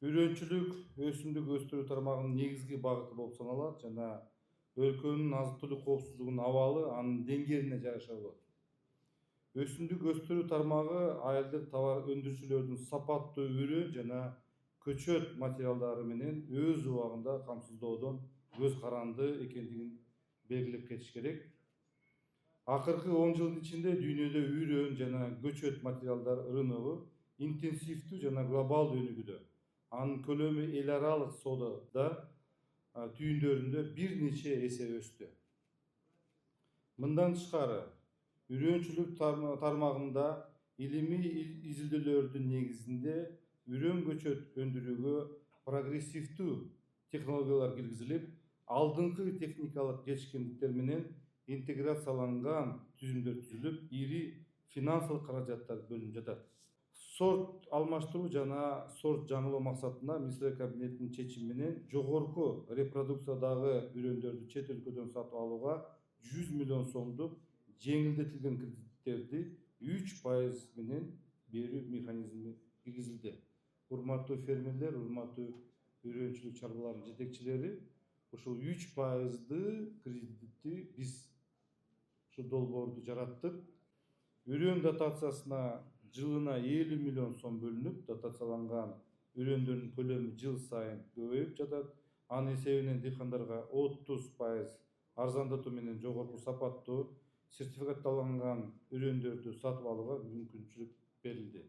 Үрөнчүлүк өсүмдүк өстүрүү тармагынын негизги багыты болуп саналат жана өлкөнүн азык түлүк коопсуздугунун абалы анын деңгээлине жараша болот. Өсүмдүк өстүрүү тармагы айылдык товар өндүрүүчүлөрдүн сапаттуу үрөн жана көчөт материалдары менен өз убагында камсыздоодон көз каранды экендигин белгилеп кетиш керек. Акыркы 10 жылдын ичинде дүйнөдө үрөн жана көчөт материалдар рыногу интенсивдүү жана глобалдуу өнүгүүдө. Анын көлөмү эл аралык соодада түйүндөрүндө бир нече эсе өстү. Мындан тышкары, үрөнчүлүк тармагында илимий изилдөөлөрдүн негизинде үрөн көчөт өндүрүүгө прогрессивдүү технологиялар киргизилип, алдыңкы техникалык жетишкендиктер менен интеграцияланган түзүмдөр түзүлүп, ири финансылык каражаттар бөлүнүп жатат. Сорт алмаштыруу жана сорт жаңылоо максатында министрлер кабинетинин чечими менен жогорку репродукциядагы үрөндөрдү чет өлкөдөн сатып алууга 100 миллион сомдук жеңилдетилген кредиттерди 3% менен берүү механизми киргизилди. Урматтуу фермерлер, урматтуу үрөнчүлүк чарбаларынын жетекчилери, ушул 3%ды кредитти биз ушу долбоорду жараттык. Үрөн дотациясына жылына 50 миллион сом бөлүнүп, дотацияланган үрөндөрдүн көлөмү жыл сайын көбөйүп жатат. Анын эсебинен дыйкандарга 30% арзандатуу менен жогорку сапаттуу сертификатталган үрөндөрдү сатып алууга мүмкүнчүлүк берилди.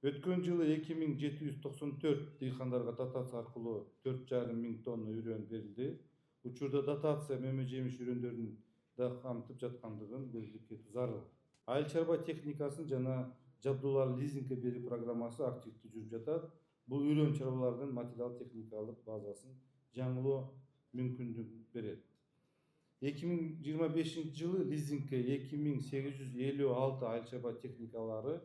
Өткөн жылы 2794 дыйкандарга дотация аркылуу 4,5 миң тонна үрөн берилди. Учурда дотация мөмө жемиш үрөндөрүн да камтып жаткандыгын белгилеп кетүү зарыл. Айыл чарба техникасын жана жабдуулар лизингге берүү программасы активдүү жүрүп жатат. Бул үрөн чарбалардын материал техникалык базасын жаңылоо мүмкүндүк берет. 2025 жылы лизингге 2856 айыл чарба техникалары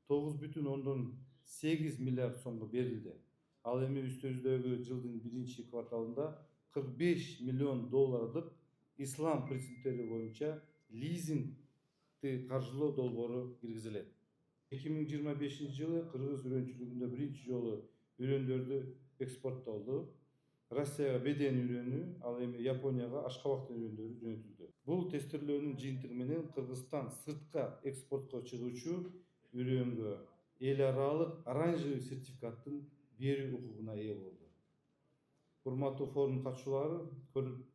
9,8 миллиард сомго берилди. Ал эми үстүбүздөгү жылдын биринчи кварталында 45 миллион доллардык ислам принциптери боюнча лизингди каржылоо долбоору киргизилет. 2025 жылы Кыргыз үрөнчүлүгүндө биринчи жолу үрөндөрдү экспорттолду. Россияга беден үрөнү, ал эми Японияга ашкабактын үрөндөрү жөнөтүлдү. Бул тестирлөөнүн жыйынтыгы менен Кыргызстан сыртка экспортко чыгуучу үрөнгө эл аралык оранжевый сертификаттын берүү укугуна ээ болду. Урматтуу форум катышуулары, көрүлүп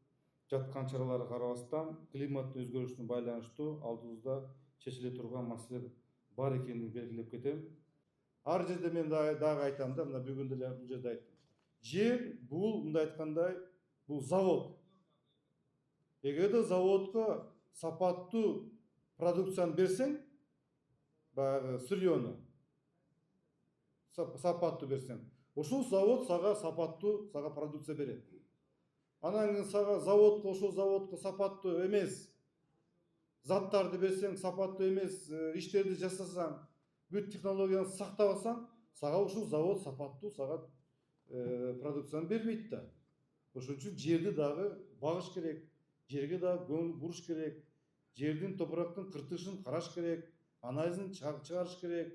жаткан чараларга карабастан климаттын өзгөрүшүнө байланыштуу алдыбызда чечиле турган маселелер бар экенин белгилеп кетем. Ар жерде мен дагы айтам да, мына бүгүн деле бул жерде айттым. Жер бул мындай айткандай, бул завод. Эгерде заводко сапаттуу продукцияны берсең, баягы сырьёну сапаттуу берсең, ошол завод сага сапаттуу продукция берет. Анан кийин сага заводко, ошол заводко сапаттуу эмес заттарды берсең, сапаттуу эмес иштерди жасасаң, бүт технологияны сактабасаң, сага ушул завод сапаттуу сага продукцияны бербейт да. Ошон үчүн жерди дагы багыш керек, жерге дагы көңүл буруш керек, жердин топурактын кыртышын караш керек, анализин чыгарыш керек.